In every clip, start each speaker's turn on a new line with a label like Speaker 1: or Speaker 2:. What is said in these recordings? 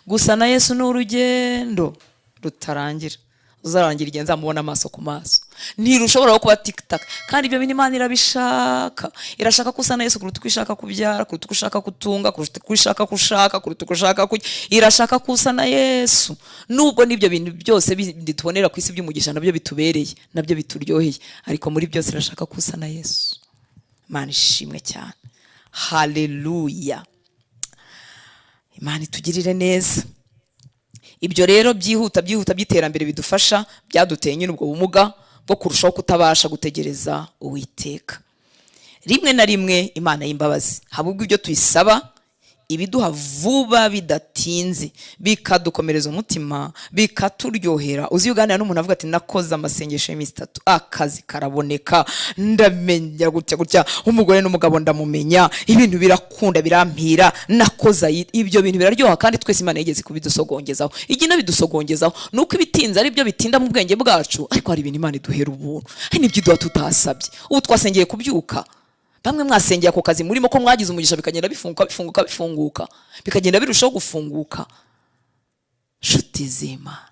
Speaker 1: gusa na Yesu ni urugendo rutarangira, uzarangira igihe nzamubona amaso ku maso. Ntirushobora kuba tiktak, kandi ibyo bintu Imana irabishaka. Irashaka ko usa na Yesu kuruta uko ishaka kubyara, kuruta uko ushaka kutunga, kuruta uko ishaka kushaka, kuruta uko ushaka kujya. Irashaka ko usa na Yesu. Nubwo n'ibyo bintu byose bitubonera ku isi by'umugisha nabyo bitubereye, nabyo bituryoheye, ariko muri byose irashaka ko usa na Yesu. Imana ishimwe cyane. Haleluya. Imana itugirire neza. Ibyo rero byihuta by'iterambere bidufasha byaduteye nyine ubwo bumuga bwo kurushaho kutabasha gutegereza Uwiteka. Rimwe na rimwe Imana y'imbabazi habubwo ibyo tuyisaba ibiduha vuba bidatinze, bikadukomereza umutima, bikaturyohera. Uzi uganira n'umuntu avuga ati nakoze amasengesho y'iminsi 3 akazi karaboneka, ndamenya gutya umugore n'umugabo ndamumenya, ibintu birakunda birampira, nakoze ibyo bintu biraryoha, kandi twese Imana yigeze kubidusogongeza. Igina bidusogongeza nuko ibitinze ari byo bitinda mu bwenge bwacu, ariko hari ibintu Imana iduhera ubuntu, hari n'ibyo iduha tutasabye. Ubu twasengeye kubyuka, bamwe mwasengeye ako kazi murimo ko mwagize umugisha bikagenda bifunguka bikagenda birushaho gufunguka. Nshuti z'Imana,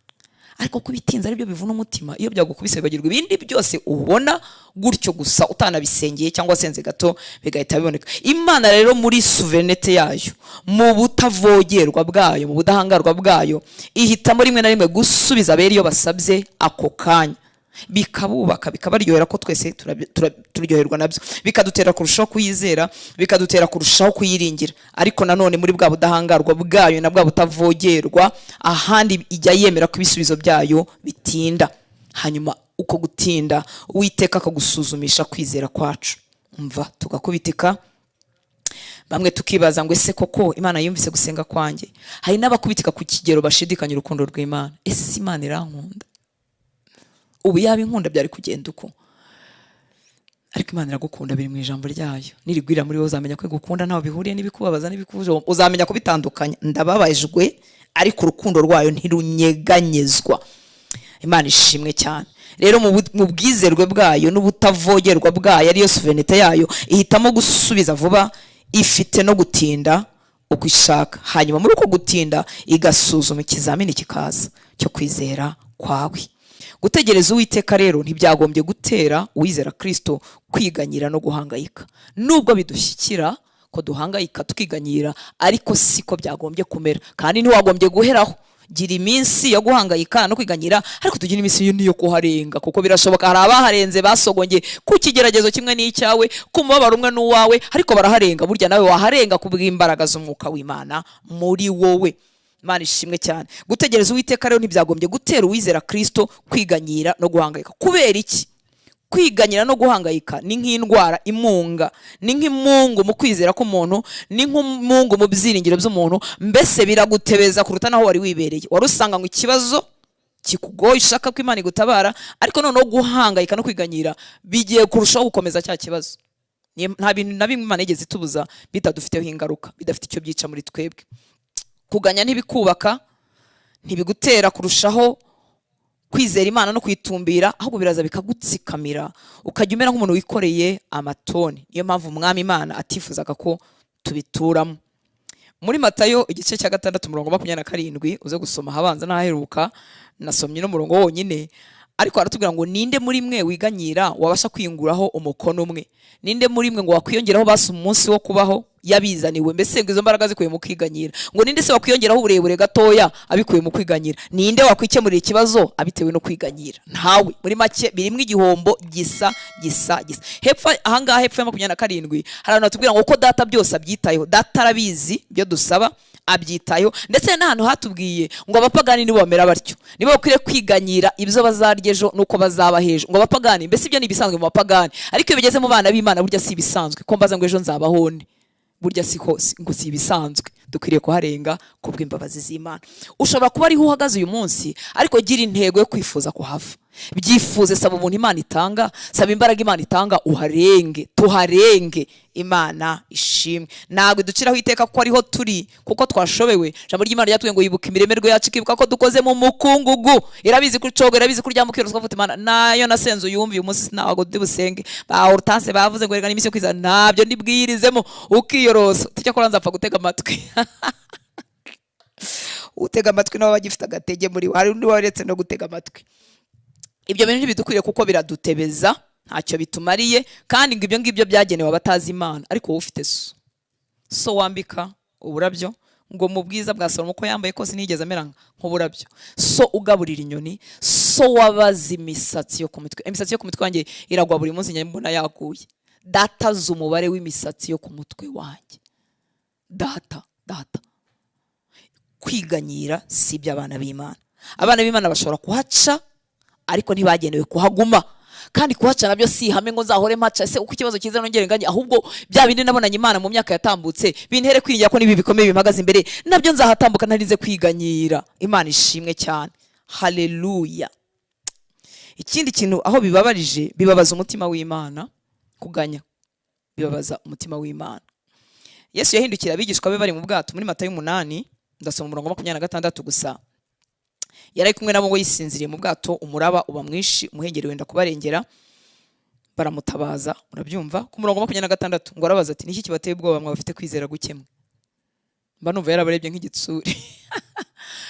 Speaker 1: ariko kubitinza ari byo bivuna umutima. Iyo byagukubise bagirwa ibindi byose ubona gutyo gusa utanabisengeye cyangwa senze gato bigahita biboneka. Imana rero muri sovereignty yayo, mu butavogerwa bwayo, mu budahangarwa bwayo, ihitamo rimwe na rimwe gusubiza abera iyo basabye ako kanya, bikabubaka, bikabaryohera ko twese turyoherwa nabyo, bikadutera kurushaho kuyizera, bikadutera kurushaho kuyiringira. Ariko nanone muri bwa budahangarwa bwayo na bwa butavogerwa, ahandi ijya yemera ko ibisubizo byayo bitinda. Hanyuma uko gutinda Uwiteka akagusuzumisha kwizera kwacu. Umva tugakubitika, bamwe tukibaza ngo ese koko Imana yumvise gusenga kwanjye. Hari n'abakubitika ku kigero bashidikanya urukundo rw'Imana. Ese Imana irankunda? Ubu yaba inkunda byari kugenda uko? Ariko Imana iragukunda, biri mu ijambo ryayo. Nirigwira muri wowe uzamenya ko igukunda ntaho bihuriye n'ibikubabaza n'ibikuje, uzamenya kubitandukanya. Ndababajwe ariko urukundo rwayo ntirunyeganyezwa. Imana ishimwe cyane. Rero mu bwizerwe bwayo n'ubutavogerwa bwayo ariyo sovereignty yayo, ihitamo gusubiza vuba, ifite no gutinda uko ishaka. Hanyuma muri uko gutinda igasuzuma ikizamini kikaza cyo kwizera kwawe. Gutegereza Uwiteka rero ntibyagombye gutera uwizera Kristo kwiganyira no guhangayika. Nubwo bidushyikira ko duhangayika tukiganyira, ariko siko byagombye kumera, kandi ntiwagombye guheraho. Gira iminsi yo guhangayika no kwiganyira, ariko tugira iminsi yo kuharenga, kuko birashoboka hari abaharenze basogongeye ku kigeragezo kimwe n'icyawe, ku mubabaro umwe n'uwawe, ariko baraharenga. Burya nawe waharenga kubw'imbaraga z'umwuka w'Imana muri wowe. Imana ishimwe cyane. Gutegereza Uwiteka rero ntibyagombye gutera uwizera Kristo kwiganyira no guhangayika. Kubera iki? Kwiganyira no guhangayika ni nk'indwara imunga, ni nk'imungu mu kwizera k'umuntu, ni nk'umungu mu byiringiro by'umuntu. Mbese biragutebeza kuruta naho wari wibereye. Warusanga ngo ikibazo kikugoye ushaka ko Imana igutabara, ariko noneho guhangayika no kwiganyira bigiye kurushaho gukomeza cya kibazo. Nta bintu na bimwe Imana yigeze itubuza bitadufiteho ingaruka, bidafite icyo byica muri twebwe. Kuganya ntibikubaka, ntibigutera kurushaho kwizera Imana no kwitumbira, ahubwo biraza bikagutsikamira, ukajya umera nk'umuntu wikoreye amatoni. Niyo mpamvu Umwami Imana atifuzaga ko tubituramo. Muri Matayo igice cya 6:27 uze gusoma habanza n'aheruka, nasomye no murongo wonyine, ariko aratubwira ngo ninde muri mwe wiganyira wabasha kwiyunguraho umukono umwe? Ninde muri mwe ngo wakwiyongeraho basi umunsi wo kubaho yabizaniwe? Mbese izo mbaraga zikuye mu kwiganyira. Ngo ninde se wakwiyongeraho uburebure gatoya abikuye mu kwiganyira? Ninde wakwikemurira ikibazo abitewe no kwiganyira? Ntawe. Muri make birimwe igihombo gisa. Hepfo ahangaha hepfo ya 27 hari natubwira ngo uko data byose abyitayeho. Data arabizi byo dusaba, abyitayeho. Ndetse n'ahantu hatubwiye ngo abapagani nibo bamera batyo, nibo bakwiriye kwiganyira ibyo bazarya ejo nuko bazaba hejo. Ngo abapagani, mbese ibyo ni ibisanzwe mu bapagani, ariko iyo bigeze mu bana b'Imana burya si ibisanzwe. Ko mbaza ngo ejo nzabaho nde? Burya siko ngo si ibisanzwe. Dukwiriye kuharenga kubw'imbabazi z'Imana. Ushobora kuba ariho uhagaze uyu munsi, ariko gira intego yo kwifuza kuhava. Byifuze, saba ubuntu Imana itanga, saba imbaraga Imana itanga, uharenge, tuharenge. Imana ishimwe. Ntabwo duciraho iteka ko ariho turi kuko twashobewe. Jambo ry'Imana ryatubwiye ngo yibuka imiremero yacu, ikibuka ko dukoze mu mukungugu. Irabizi kucoga, irabizi kuryamukira, twavuga Imana nayo nasenze uyumva uyu munsi ntago dibusenge. Ba Hortense bavuze ngo rega n'imisi yo kwiza, ntabyo ndibwirizemo ukiyorosa. Tujya kuranza apfa gutega amatwi. utega amatwi nawe bagifite agatege muri hari undi waretse no gutega amatwi. Ibyo bintu ntibidukwiriye kuko biradutebeza, ntacyo bitumariye, kandi ngo ibyo ngibyo byagenewe abatazi Imana. Ariko wowe ufite so wambika uburabyo, ngo mu bwiza bwa Salomo ko yambaye kose nigeze amera nk'uburabyo. So ugaburira inyoni, so wabaza imisatsi yo ku mutwe. Imisatsi yo ku mutwe wanjye iragwa buri munsi nyambona yaguye. Data z'umubare w'imisatsi yo ku mutwe wanjye. Data. Kwiganyira si iby'abana b'Imana. Abana b'Imana bashobora kuhaca ariko ntibagenewe kuhaguma. Kandi kuhaca nabyo si ihame ngo nzahore mpaca se uko ikibazo kiza nongere nganye, ahubwo bya bindi nabonanye Imana mu myaka yatambutse bintere kwiringira ko nibi bikomeye bimpagaze imbere nabyo nzahatambuka ntarize kwiganyira. Imana ishimwe cyane. Haleluya. Ikindi kintu aho bibabarije, bibabaza umutima w'Imana. Kuganya bibabaza umutima w'Imana. Yesu yahindukira abigishwa be bari mu bwato muri Matayo 8, ndasoma umurongo 26 gusa. Yari kumwe nabo ngo yisinziriye mu bwato, umuraba uba mwinshi, umuhengeri wenda kubarengera, baramutabaza. Urabyumva ku murongo 26 ngo arabaza ati niki kibateye ubwoba mwa bafite kwizera gukemwe? Mba numva yarabarebye nk'igitsuri.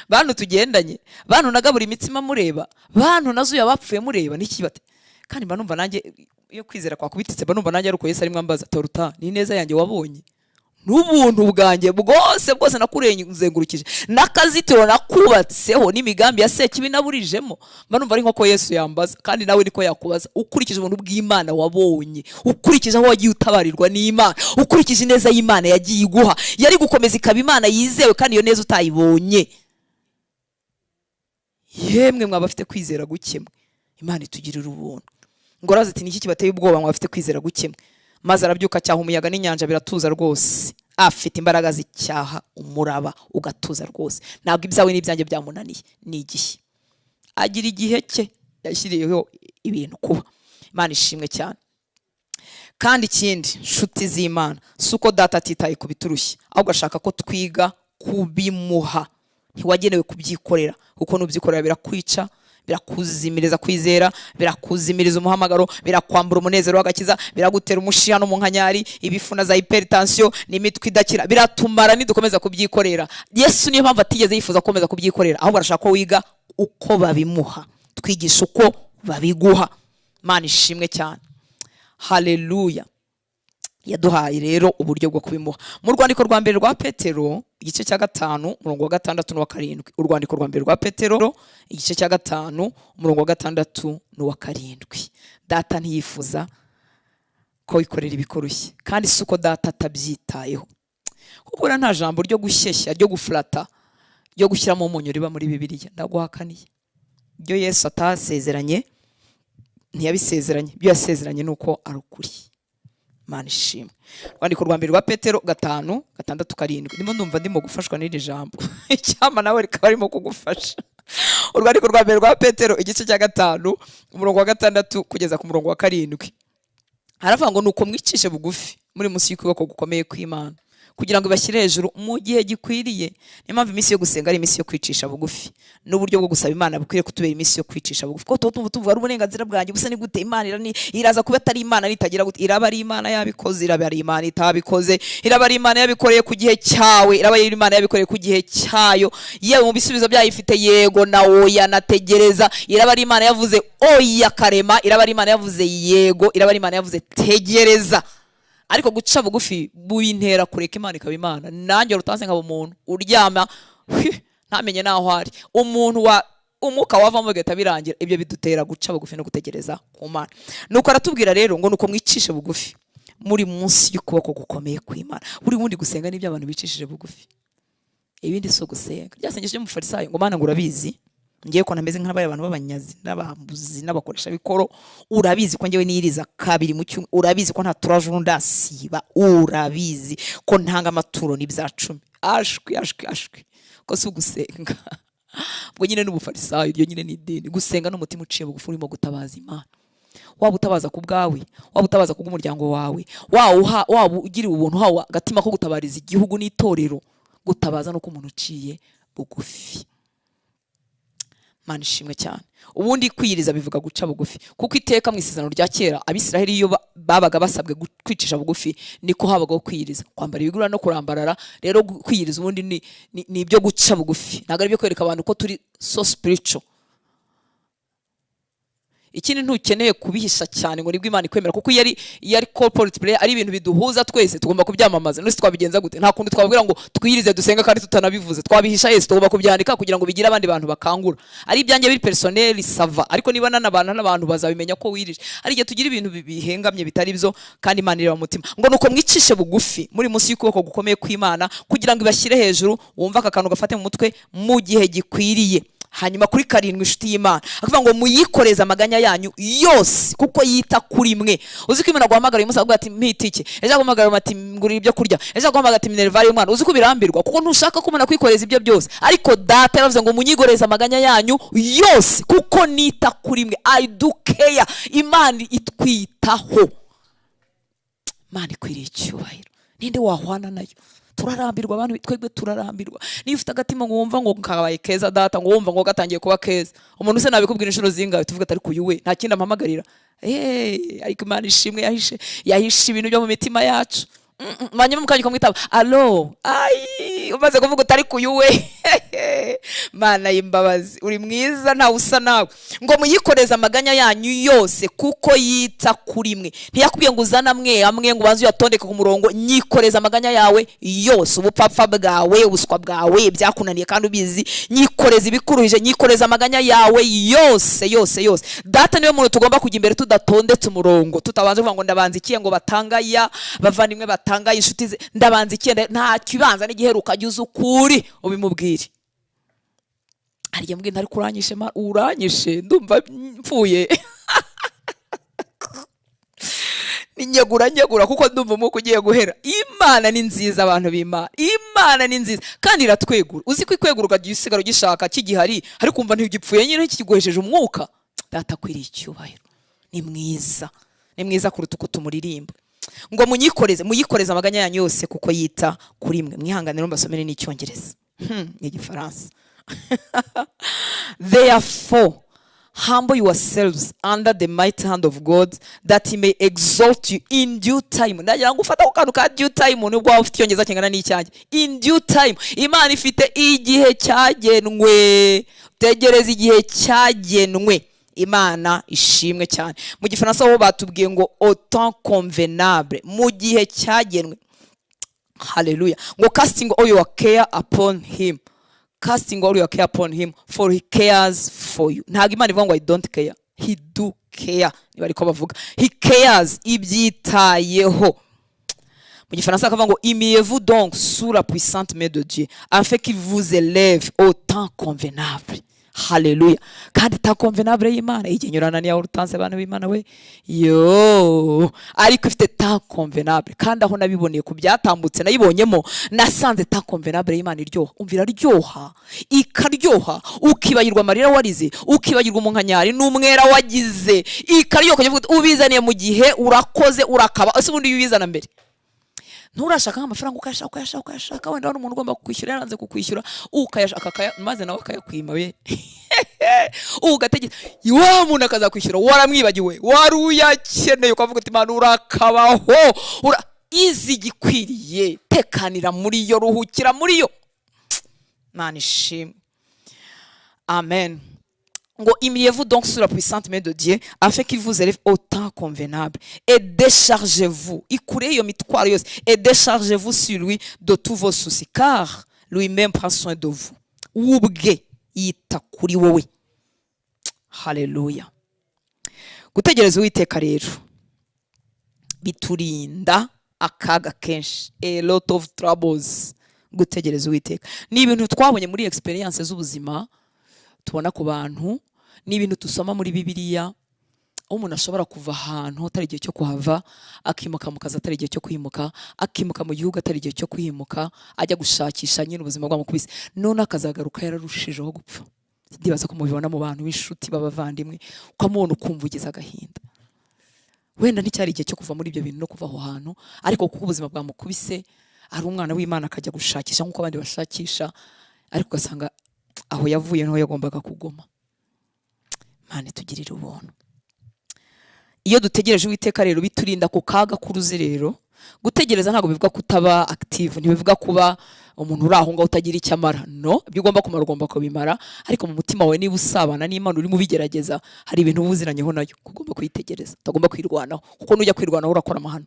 Speaker 1: Bantu tugendanye, bantu nagabura imitsima mureba, bantu nazuye abapfuye mureba, niki bate? Kandi mba numva nanjye iyo kwizera kwakubititse, mba numva nanjye aruko Yesu ari mwambaza toruta ni neza yanjye wabonye n'ubuntu bwanjye bwose nakurengurukije n'akazitiro nakubatseho n'imigambi ya Sekibi naburijemo. Mba numva ari nk'uko Yesu yambaza, kandi nawe niko yakubaza ukurikije ubuntu bw'Imana wabonye, ukurikije aho wagiye utabarirwa n'Imana, ukurikije neza y'Imana yagiye iguha. Yari gukomeza ikaba Imana yizewe kandi iyo neza utayibonye. Yemwe mwabafite kwizera gukemwe, Imana itugirira ubuntu. Ngo araza ati niki kibateye ubwoba mwabafite kwizera gukemwe? Maze arabyuka cyaha umuyaga n'inyanja biratuza rwose. Afite imbaraga z'icyaha umuraba ugatuza rwose. Ntabwo ibyawe n'ibyanjye byamunaniye, ni igihe. Agira igihe cye yashyiriyeho ibintu kuba. Imana ishimwe cyane. Kandi ikindi nshuti z'Imana, suko data atitaye kubiturushye, ahubwo ashaka ko twiga kubimuha. Ntiwagenewe kubyikorera, kuko nubyikorera birakwica, birakuzimiriza kwizera, birakuzimiriza umuhamagaro, birakwambura umunezero w'agakiza, biragutera umushiha no mu nkanyari, ibifuna za hypertension n'imitwe idakira, biratumara nidukomeza kubyikorera. Yesu niyo mpamvu atigeze yifuza gukomeza kubyikorera, ahubwo arashaka ko wiga uko babimuha, twigisha uko babiguha. Imana ishimwe cyane. Haleluya. Yaduhaye rero uburyo bwo kubimuha. Mu rwandiko rwa mbere rwa Petero igice cya 5 umurongo wa 6 n'uwa 7. Urwandiko rwa mbere rwa Petero igice cya 5 umurongo wa 6 n'uwa 7. Data ntiyifuza ko wikorera ibikorushye, kandi suko data atabyitayeho. Kuko nta jambo ryo gushyeshya, ryo guflata, ryo gushyiramo umunyu riba muri Bibiliya. Ndaguhakaniye. Ibyo Yesu atasezeranye ntiyabisezeranye. Ibyo yasezeranye nuko ari ukuri. Imana ishimwe. Urwandiko rwa mbere rwa Petero 5 6 7. Ndimo ndumva ndimo gufashwa n'iri jambo. Icyama nawe rikaba arimo kugufasha. Urwandiko rwa mbere rwa Petero igice cya 5 umurongo wa 6 kugeza ku murongo wa 7. Haravuga ngo nuko mwicishe bugufi muri munsi y'ukuboko gukomeye kw'Imana, kugira ngo bashyire hejuru mu gihe gikwiriye. Niyo mpamvu iminsi yo gusenga ari iminsi yo kwicisha bugufi, n'uburyo bwo gusaba Imana bukwiriye kutubera iminsi yo kwicisha bugufi. Ko tuvuga ari uburenganzira bwanjye, busa ni gute Imana iraza kuba atari Imana nitagira gute? Iraba ari Imana yabikoze, iraba ari Imana itabikoze, iraba ari Imana yabikoreye ku gihe cyawe, iraba ari Imana yabikoreye ku gihe cyayo. Yewe mu bisubizo byayo ifite yego na oya na tegereza. Iraba ari Imana yavuze oya karema, iraba ari Imana yavuze yego, iraba ari Imana yavuze tegereza. Ariko guca bugufi buyintera kureka Imana ikaba Imana. Nanjye rutanse nkaba umuntu uryama ntamenye naho ari, umuntu wa umuka wavamo gahita birangira. Ibyo bidutera guca bugufi no gutegereza ku Mana. Nuko aratubwira rero ngo nuko mwicishe bugufi muri munsi y'ukuboko gukomeye kw'Imana. Buri wundi gusenga n'ibyo abantu bicishije bugufi, ibindi so gusenga. Byasengeshe mu Farisayo ngo Mana ngo urabizi ngiye ko nameze nk'abaye abantu b'abanyazi n'abambuzi n'abakoresha bikoro, urabizi ko ngewe niyiriza kabiri mu cyumwe, urabizi ko nta turajuru ndasiba, urabizi ko ntanga amaturo n'ibya10. Ashwi ko si ugusenga. Ubwo nyine n'ubufarisayo, iryo nyine ni idini. Gusenga n'umutima uciye bugufi urimo gutabaza Imana. Waba utabaza ku bwawe, waba utabaza ku bw'umuryango wawe, waba ugira ubuntu hawe agatima ko gutabariza igihugu n'itorero, gutabaza no ku muntu uciye bugufi. Mana ishimwe cyane. Ubundi kwiyiriza bivuga guca bugufi, kuko iteka mu isezerano rya kera Abisiraheli iyo babaga basabwe kwicisha bugufi niko habagaho kwiyiriza, kwambara ibigura no kurambarara. Rero kwiyiriza ubundi ni ibyo guca bugufi, ntabwo ari byo kwereka abantu ko turi so spiritual. Ikindi ntukeneye kubihisha cyane ngo nibwo Imana ikwemera, kuko iyo ari corporate prayer ari ibintu biduhuza twese, tugomba kubyamamaza. Nose twabigenza gute? Nta kundi twabwira ngo twiyirize dusenga kandi tutanabivuze. Twabihisha Yesu, tugomba kubyandika kugira ngo bigire abandi bantu bakangura. Ari ibyanjye biri personnel sava, ariko niba n'abantu bazabimenya ko wirije. Ari igihe tugira ibintu bihengamye bitari byo, kandi Imana ireba mutima. Ngo nuko mwicishe bugufi muri munsi y'ukuboko gukomeye kw'Imana, kugira ngo ibashyire hejuru, wumva aka kantu gafate mu mutwe mu gihe gikwiriye. Hanyuma kuri 7 inshuti y'Imana akavuga ngo muyikoreze amaganya yanyu yose kuko yita kuri mwe. Uzi ko Imana guhamagara uyu munsi avuga ati mpitike, ejo guhamagara ati ngurira ibyo kurya, ejo guhamagara ati minerval y'umwana. Uzi ko birambirwa kuko ntushaka ko Imana kwikoreza ibyo byose, ariko data yaravuze ngo munyigoreze amaganya yanyu yose kuko nita kuri mwe. I do care. Imana itwitaho. Imana ikwiriye icyubahiro. Ninde wahwana nayo? Turarambirwa abantu, twebwe turarambirwa. Niyo ufite agatima ngo wumva ngo kabaye keza data, ngo wumva ngo gatangiye kuba keza, umuntu se nabikubwira inshuro zingahe tuvuga atari kuyuwe nta kindi ampamagarira. Ariko Imana ishimwe yahishe ibintu byo mu mitima yacu. Manyuma mukanye kumwitaba allo, umaze kuvuga utari kuyuwe. Mana y'imbabazi, uri mwiza nta usa nawe. Ngo muyikoreze amaganya yanyu yose kuko yita kuri mwe. Ntiyakubwiye ngo uzana amwe ngo bazi uyatondeke ku murongo. Nyikoreza amaganya yawe yose, ubupfapfa bwawe, ubuswa bwawe, byakunaniye kandi ubizi. Nyikoreza ibikuruhije, nyikoreza amaganya yawe yose. Data niwe muntu tugomba kujya imbere tudatondetse umurongo, tutabanze kuvuga ngo ndabanza ikiye ngo batangaya bavandimwe batangaye inshuti ze, ndabanza ikiye nta kibanza n'igiheruka jya ukuri ubimubwire. Ariye mbwe ntari kuranyishe uranyishe ndumva mpfuye. Ninyegura kuko ndumva umuko ugiye guhera. Imana ni nziza abantu b'Imana. Imana ni nziza kandi iratwegura. Uzi ko ikwegura ugagiye usigara ugishaka kigihari, ariko umva ntigipfuye nyine kiguhesheje umwuka. Data akwiriye icyubahiro. Ni mwiza kuruta uko tumuririmba. Ngo muyikoreze amaganya yanyu yose kuko yita kuri mwe. Mwihanganire mbasomere n'icyongereza. Ni Igifaransa. Therefore humble yourselves under the mighty hand of God, that he may exalt you in due time. Ndagira ngo ufata akantu ka due time nubwo waba ufite icyongereza kingana n'icyanjye. In due time. Imana ifite igihe cyagenwe. Tegereza igihe cyagenwe. Imana ishimwe cyane. Mu Gifaransa ho batubwiye ngo au temps convenable, mu gihe cyagenwe. Hallelujah. Ngo casting all your care upon him. Casting all your care upon him, for he cares for you. Ntabwo Imana ivuga ngo I don't care. He do care. Niba ariko bavuga he cares, ibyitayeho. Mu Gifaransa akavuga ngo imiez-vous donc sous la puissante main de Dieu, afin qu'il vous élève au temps convenable. Hallelujah. Kandi ta convenable y'Imana igenyurana niya urutanse abantu b'Imana we. Ariko ifite ta convenable, kandi aho nabiboneye ku byatambutse nayibonyemo, nasanze ta convenable y'Imana iryoha. Umvira ryoha, ikaryoha, ukibayirwa amarira warize, ukibayirwa umunkanyari n'umwera wagize, ikaryoha kuvuga ubizaniye mu gihe urakoze urakaba. Ese ubundi yubizana mbere nturashaka amafaranga ukayashaka wenda umuntu ugomba kukwishyura yaranze kukwishyura, ukayashaka maze nawe akayakwima we. Ugategeka wa muntu akazakwishyura waramwibagiwe, wari uyakeneye ukavuga ati Imana urakabaho, izi gikwiriye, tekanira muri yo, ruhukira muri yo. Imana ishimwe. Amen. Ngo imiez-vous donc sur la puissante main de Dieu, afin qu'il vous élève au temps convenable, et déchargez-vous, ikureye iyo mitwaro yose, et déchargez-vous sur lui de tous vos soucis, car lui-même prend soin de vous. Ubwe yita kuri wowe. Hallelujah. Gutegereza Uwiteka rero biturinda akaga kenshi, a lot of troubles. Gutegereza Uwiteka ni ibintu twabonye muri experience z'ubuzima, tubona ku bantu, ni ibintu tusoma muri Bibiliya. Umuntu ashobora kuva ahantu atari igihe cyo kuhava, akimuka mu kazi atari igihe cyo kwimuka, akimuka mu gihugu atari igihe cyo kwimuka, ajya gushakisha nyine ubuzima bw'amukubise, none akazagaruka yararushijeho gupfa. Ndibaza ko mubibona mu bantu b'inshuti b'abavandimwe, ukamubona ukumva ugize agahinda. Wenda nticyari igihe cyo kuva muri ibyo bintu no kuva aho hantu, ariko kuko ubuzima bwamukubise, ari umwana w'Imana akajya gushakisha nk'uko abandi bashakisha, ariko ugasanga aho yavuye niho yagombaga kugoma. Imana itugirira ubuntu. Iyo dutegereje Uwiteka rero biturinda ku kaga k'uruzerero. Gutegereza ntabwo bivuga kutaba active, ntibivuga kuba umuntu uraho ngo utagira icyo amara. No, ibyo ugomba kumara ugomba kubimara, ariko mu mutima wawe niba usabana n'Imana uri mu bigerageza, hari ibintu ubuziranyeho nayo kugomba kuyitegereza, utagomba kwirwanaho, kuko nujya kwirwanaho urakora amahano,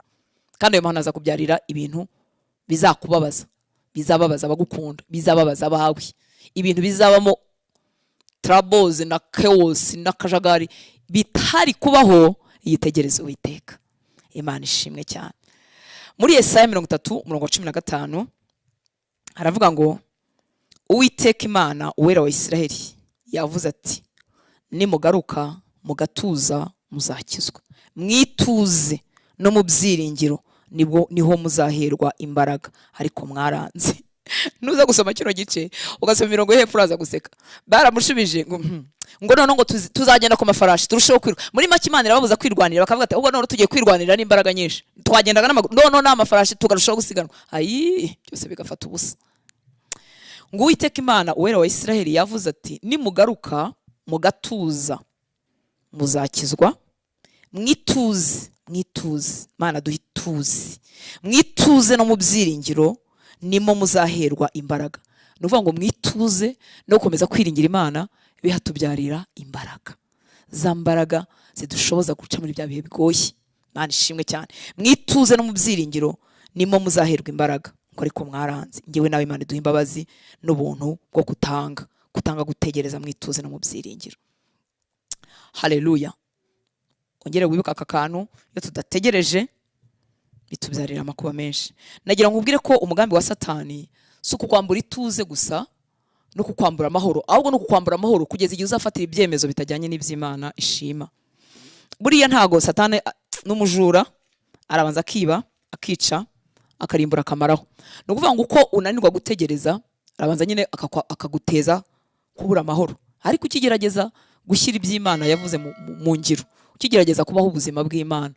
Speaker 1: kandi ayo mahano aza kubyarira ibintu bizakubabaza, bizababaza abagukunda, bizababaza abawe, ibintu bizabamo troubles na chaos na kajagari bitari kubaho. Yitegereze Uwiteka. Imana ishimwe cyane. Muri Yesaya 30:15 haravuga ngo Uwiteka Imana uwera wa Isiraheli yavuze ati, nimugaruka mugatuza muzakizwa, mwituze no mu byiringiro niho muzaherwa imbaraga, ariko mwaranze. Nuza gusoma kino gice ugasoma mirongo hepfo uraza guseka. Baramushubije ngo none ngo tuzagenda ku mafarashi turusheho kwirwa. Muri make Imana irababuza kwirwanira, bakavuga ati ubwo none tugiye kwirwanira n'imbaraga nyinshi, twagendaga n'amaguru, none n'amafarashi tugarushaho gusiganwa. Ayi, byose bigafata ubusa. Ngo Uwiteka Imana uwera wa Isiraheli yavuze ati, nimugaruka mugatuza muzakizwa, mwituze Mana duhituze, mwituze no mu byiringiro nimo muzaherwa imbaraga. Nuvuga ngo mwituze no gukomeza kwiringira Imana bihatubyarira imbaraga, za mbaraga zidushoboza guca muri bya bihe bigoye. Imana ishimwe cyane. Mwituze no mu byiringiro nimo muzaherwa imbaraga, ngo ariko mwaranze. Ngewe nawe Imana duha imbabazi n'ubuntu bwo gutanga gutegereza, mwituze no mu byiringiro. Haleluya. Ongere wibuka aka kantu, iyo tudategereje bitubyarira amakuba menshi. Nagira nkubwire ko umugambi wa Satani si ukukwambura ituze gusa no kukwambura amahoro, ahubwo no kukwambura amahoro kugeza igihe uzafatira ibyemezo bitajyanye n'iby'Imana ishima. Buriya ntago Satani n'umujura arabanza akiba, akica, akarimbura akamaraho. No kuvuga ngo uko unanirwa gutegereza arabanza nyine akaguteza kubura amahoro, ariko ukigerageza gushyira iby'Imana yavuze mu ngiro, ukigerageza kubaho ubuzima bw'Imana,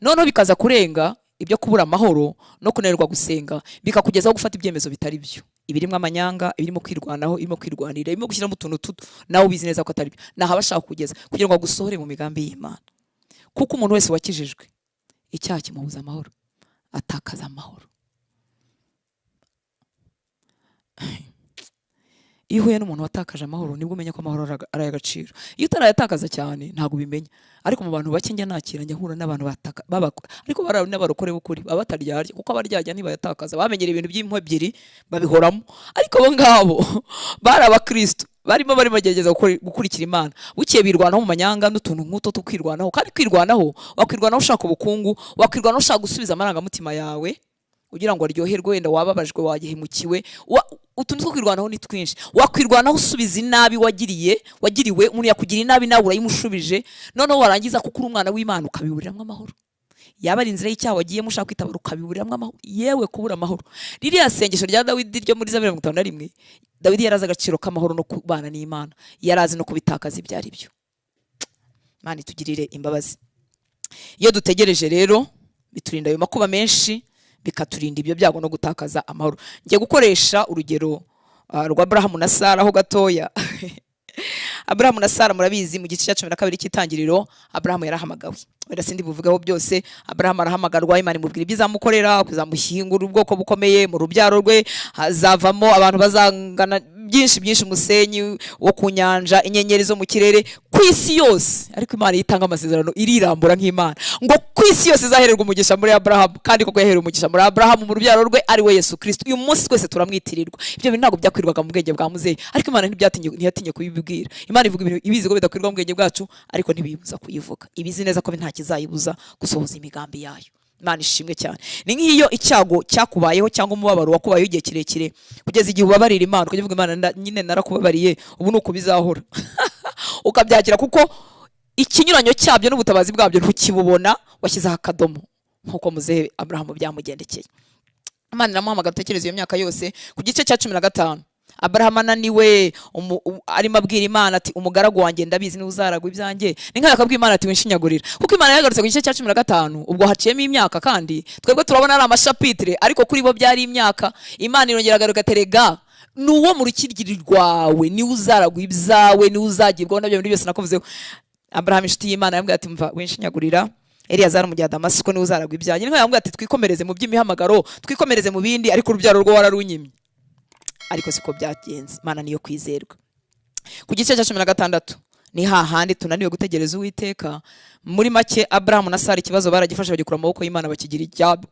Speaker 1: noneho bikaza kurenga ibyo kubura amahoro no kunanirwa gusenga, bikakugezaho gufata ibyemezo bitari byo, ibirimo amanyanga, ibirimo kwirwanaho, ibirimo kwirwanira, ibirimo gushyiramo utuntu tuto nawe ubizi neza ko atari byo. Naho abashaka kugeza kugira ngo agusohore mu migambi y'Imana, kuko umuntu wese wakijijwe icyaha kimubuza amahoro, atakaza amahoro. Iyo uhuye n'umuntu watakaje amahoro nibwo umenya ko amahoro ari agaciro. Iyo utarayatakaza cyane ntabwo ubimenya. Ariko mu bantu bake njya nakira njya hura n'abantu ariko bari n'abarokore b'ukuri baba bataryarya, kuko abaryarya ntibayatakaza, bamenyera ibintu by'impu ebyiri babihoramo. Ariko abo ngabo bari abakristo barimo bagerageza gukurikira Imana, bukiye birwanaho mu manyanga n'utuntu nk'uto tukwirwanaho. Kandi kwirwanaho, wakwirwanaho ushaka ubukungu, wakwirwanaho ushaka gusubiza amarangamutima yawe kugira ngo aryoherwe, wenda wababajwe, wagihemukiwe, utuntu two kwirwanaho ni twinshi. Wakwirwanaho usubiza inabi wagiriwe, umuntu yakugira inabi nawe urayimushubije, noneho warangiza kuko uri umwana w'Imana ukabiburiramo amahoro. Yaba ari inzira y'icyaha wagiye mushaka kwitabara ukabiburiramo amahoro, yewe kubura amahoro. Ririya sengesho rya Dawidi ryo muri Zaburi 51, Dawidi yarazi agaciro k'amahoro no kubana n'Imana, yarazi no kubitakaza ibyo ari byo. Imana itugirire imbabazi. Iyo dutegereje rero biturinda ayo makuba menshi, bikaturinda ibyo byago no gutakaza amahoro. Ngiye gukoresha urugero rwa Abrahamu na Sara ho gatoya. Abrahamu na Sara murabizi mu gice cya 12 cy'itangiriro, Abrahamu yarahamagawe. Wenda sindi buvugaho byose. Abrahamu arahamagarwa, Imana imubwira ibyizamukorera, kuzamushyingura ubwoko bukomeye mu rubyaro rwe, hazavamo abantu bazangana byinshi umusenyi wo ku nyanja, inyenyeri zo mu kirere, ku isi yose. Ariko Imana yitanga amasezerano irirambura nk'Imana ngo ku isi yose izahererwa umugisha muri Abrahamu, kandi koko yahererwa umugisha muri Abrahamu mu rubyaro rwe ari we Yesu Kristo. Uyu munsi twese turamwitirirwa. Ibyo bintu ntabwo byakwirwaga mu bwenge bwa muzehe, ariko Imana ntiyatinye kubibwira. Imana ivuga ibintu ibizi ko bidakwirwa mu bwenge bwacu, ariko ntibibuza kuyivuga. Ibizi neza ko nta kizayibuza gusohoza imigambi yayo. Imana ishimwe cyane. Ni nk'iyo icyago cyakubayeho cyangwa umubabaro wakubayeho igihe kirekire, kugeza igihe ubabarira Imana, ukajya uvuga Imana nyine narakubabariye, ubu nuko bizahora. Ukabyakira kuko ikinyuranyo cyabyo n'ubutabazi bwabyo ntukibubona, washyizeho akadomo nkuko muzehe Abrahamu byamugendekeye. Imana iramuhamagara utekereza iyo myaka yose. Ku gice cya 15 Abrahamu ananiwe, arimo abwira Imana ati umugaragu wanjye ndabizi ni uzaragwa ibyanjye. Ni nk'aka abwira Imana ati winshinyagurira, kuko Imana yagarutse ku gice cya 15 ubwo haciyemo imyaka, kandi twebwe turabona ari amashapitire, ariko kuri bo byari imyaka. Imana irongera agaruka terega nuwo mu rukiryi rwawe niwe uzaragwa ibyawe, niwe uzagirwaho nabyo byose nakuvuzeho. Abraham inshuti y'Imana yambwiye ati mva winshinyagurira, Eliyazari mu gihe Damasiko niwe uzaragwa ibyanjye. Niho yambwiye ati twikomereze mu by'imihamagaro, twikomereze mu bindi, ariko urubyaro rwo wararunyimye. Ariko siko byagenze. Imana niyo kwizerwa. Ku gice cya 16 ni hahandi tunaniwe gutegereza Uwiteka. Muri make Abraham na Sara ikibazo baragifasha bagikura mu maboko y'Imana bakigira ibyabo.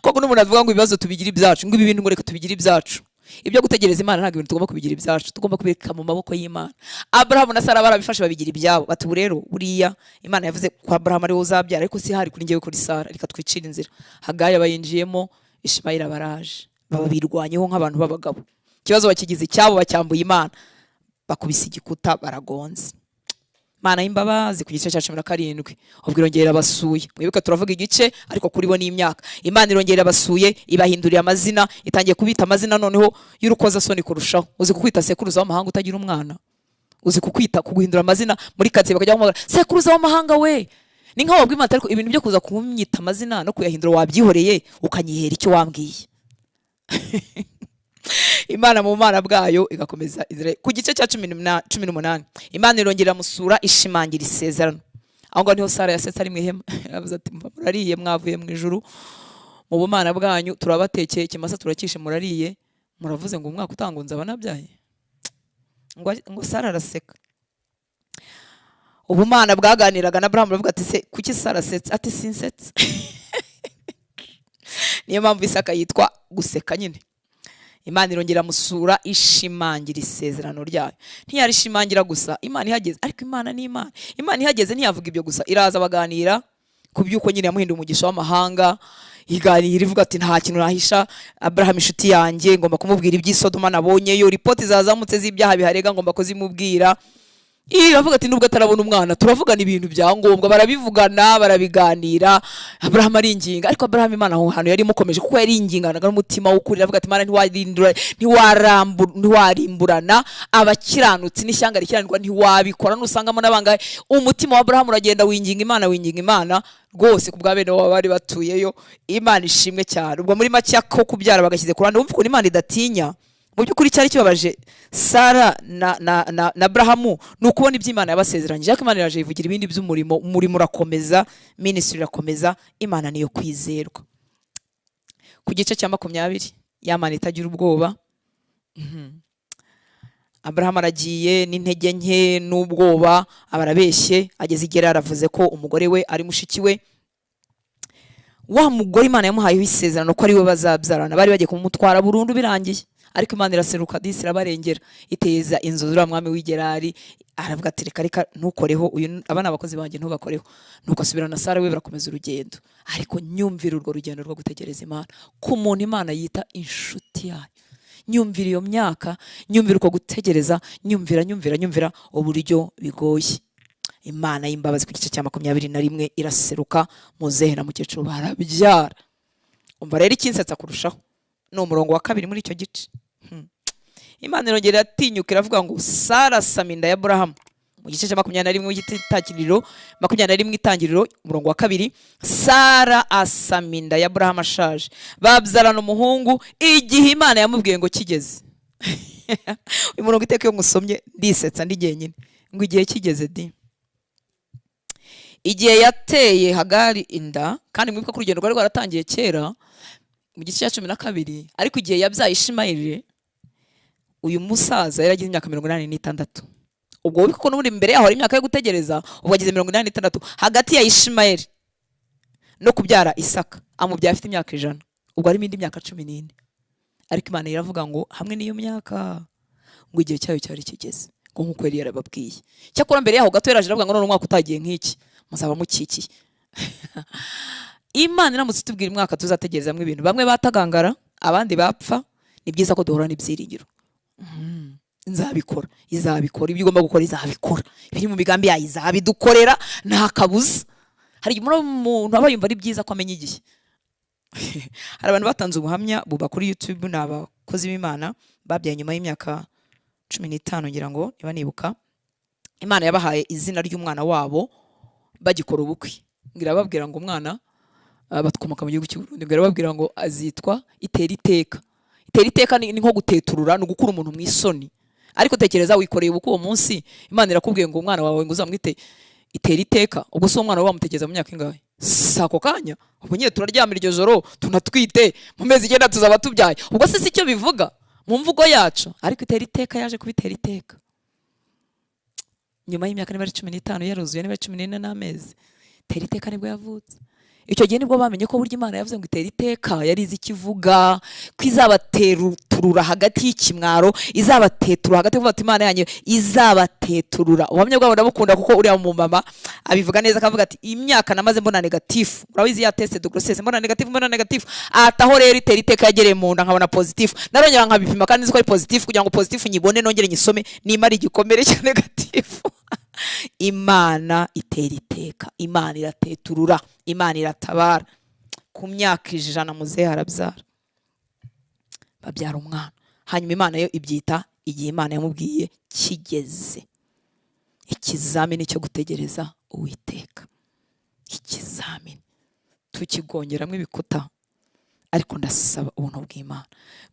Speaker 1: Koko n'umuntu avuga ngo ibibazo tubigira ibyacu, ngo ibi bintu ngo reka tubigira ibyacu. Ibyo gutegereza Imana ntabwo ibintu tugomba kubigira ibyacu, tugomba kubireka mu maboko y'Imana. Abraham na Sara barabifashe babigira ibyabo. Bati rero buriya Imana yavuze ko Abraham ari we uzabyara, ariko si hari kuri ngewe kuri Sara, reka twicira inzira. Hagayi abayinjiyemo, Ishimayeli abaraje, baba birwanyeho nk'abantu b'abagabo. Ikibazo bakigize icyabo bacyambuye Imana, bakubise igikuta baragonze. Mana y'imbabazi ku gice cya 17 ubwo irongera basuye. Mwibuka turavuga igice ariko kuri bo ni imyaka. Imana irongera basuye ibahindurira amazina, itangiye kubita amazina noneho y'urukoza soni kurushaho. Uzi kukwita sekuruza w'amahanga utagira umwana? Uzi kukwita kuguhindura amazina muri katiye bakajya kumugara sekuruza w'amahanga we? Ni nkaho wabwima ariko ibintu byo kuza kumwita amazina no kuyahindura wabyihoreye ukanyihera icyo wambwiye. Imana mu mana bwayo igakomeza Israel. Ku gice cya 18 Imana irongera musura ishimangira isezerano. Aho ngo niho Sara yasetse ari mwihema, yavuze ati murariye mwavuye mu ijuru, mu bumana bwanyu turabatekeye ikimasa turakishe murariye, muravuze ngo umwaka utangunza abanabyaye. Ngo Sara araseka. Ubumana bwaganiraga na Abraham baravuga ati se kuki Sara asetse? Ati sinsetse. Niyo mpamvu Isaka yitwa guseka nyine. Imana irongera musura ishimangira isezerano ryayo. Ntiyarishimangira gusa, Imana ihageze, ariko Imana ni Imana. Imana ihageze ntiyavuga ibyo gusa, iraza baganira ku byuko nyine yamuhinduye umugisha w'amahanga. Iganira ivuga ati nta kintu nahisha Abraham inshuti yanjye, ngomba kumubwira iby'Isodoma nabonyeyo, ripoti zazamutse z'ibyaha biharega ngomba kuzimubwira. Iravuga ati nubwo atarabona umwana turavugana ibintu bya ngombwa, barabivugana barabiganira. Abraham ari inginga, ariko Abraham Imana aho hantu yari mukomeje kuko yari inginganaga n'umutima w'ukuri. Iravuga ati Imana ntiwarimburana abakiranutsi n'ishyanga rikiranirwa ntiwabikora. Nusangamo n'abangahe umutima wa Abraham uragenda winginga Imana rwose ku bwa bene wabo bari batuyeyo. Imana ishimwe cyane. Ubwo muri make ko kubyara bagashyize ku ruhande, wumva ukuntu Imana idatinya. Mu by'ukuri cyari kibabaje Sara na Abrahamu ni ukubona iby'Imana yabasezeranyije, ariko Imana iraje ivugira ibindi by'umurimo. Umurimo urakomeza, ministry irakomeza. Imana niyo kwizerwa. Ku gice cya 20 y'Imana itagira ubwoba, Abraham aragiye n'intege nke n'ubwoba, abarabeshye. Ageze igera aravuze ko umugore we ari mushiki we. Wa mugore Imana yamuhayeho isezerano ko ari we bazabyarana, bari bagiye kumutwara burundu birangiye. Ariko Imana iraseruka disi irabarengera, iteza inzu z'uriya mwami w'Igerari. Aravuga ati reka ntukoreho uyu, abana abakozi banjye ntubakoreho. Nuko asubira na Sara we barakomeza urugendo. Ariko nyumvira urwo rugendo rwo gutegereza Imana ku muntu Imana yita inshuti yayo. Nyumvira iyo myaka, nyumvira uko gutegereza, nyumvira uburyo bigoye. Imana y'imbabazi ku gice cya 21 iraseruka, muzehe na mukecuru barabyara. Umva rero ikinsetsa kurushaho no umurongo wa 2 muri icyo gice. Imana irongera atinyuka iravuga ngo Sara saminda ya Abraham. Mu gice cya 21 w'igitangiriro 21 itangiriro umurongo wa 2, Sara asaminda ya Abraham ashaje, babyarana umuhungu igihe Imana yamubwiye ngo kigeze. Uyu murongo iteka yo musomye ndisetsa ndigenyine ngo igihe kigeze di. Igihe yateye Hagari inda, kandi mwibuka ko urugendo rwari rwaratangiye kera mu gice cya 12, ariko igihe yabyaye Ishimayeli uyu musaza yaragize imyaka 86. Ubwo wibiko ko n'ubundi imbere yaho ari imyaka yo gutegereza, ubwo agize 86. Hagati ya Ishimayeli no kubyara Isaka amubyaye afite imyaka 100. Ubwo ari indi myaka 14. Ariko Imana iravuga ngo hamwe n'iyo myaka ngo igihe cyayo cyari kigeze, ngo nkuko yari yarababwiye. Cyakora mbere yaho gato yaraje aravuga ngo none umwaka utagiye nk'iki muzaba mukikiye. Imana iramutse itubwira umwaka tuzategerezamwe ibintu, bamwe batagangara abandi bapfa, ni byiza ko duhorana ibyiringiro. Nzabikora, izabikora, ibyo ugomba gukora izabikora, biri mu migambi yayo izabidukorera nta kabuza. Hari umuntu aba yumva ari byiza ko amenya igihe. Hari abantu batanze ubuhamya buba kuri YouTube, ni abakozi b'Imana babyaye nyuma y'imyaka 15 ngira ngo niba nibuka. Imana yabahaye izina ry'umwana wabo bagikora ubukwe. Ngira babwira ngo umwana batkomoka mu gihugu cy'u Burundi, ngira babwira ngo azitwa Itera itera iteka ni nko guteturura, ni ugukura umuntu mu isoni. Ariko tekereza wikoreye ubuko uwo munsi Imana irakubwiye ngo umwana wawe ngo uzamwite itera iteka, ubwo so umwana wawe wamutekereza mu myaka ingahe? Sako kanya ubwo nyine turaryamira iryo joro tunatwite mu mezi 9 tuzaba tubyaye. Ubwo se icyo bivuga mu mvugo yacu, ariko itera iteka yaje kubitera iteka nyuma y'imyaka 15 yaruzuye 14 n'amezi. Itera iteka nibwo yavutse. Icyo gihe nibwo bamenye ko burya Imana yavuze ngo itera iteka yari izi kivuga ko izabaterura hagati y'ikimwaro, izabateturura hagati y'uvuga ati Imana yanyu izabateturura. Ubuhamya bwabo ndabukunda kuko uriya mu mama abivuga neza, akavuga ati imyaka namaze mbona negatifu. Urabizi ya test de grossesse mbona negatifu ataho rero itera iteka yagereye mu nda nkabona positif. Narongera nkabipima kandi nzi ko ari positif kugira ngo positif nyibone nongere nyisome nimara igikomere cya negatifu. Imana itera iteka, Imana irateturura, Imana iratabara. Ku myaka 100 muzehe arabyara, babyara umwana. Hanyuma Imana yo ibyita igihe Imana yamubwiye kigeze. Ikizamini cyo gutegereza Uwiteka, ikizamini tukigongeramo ibikuta. Ariko ndasaba ubuntu bw'Imana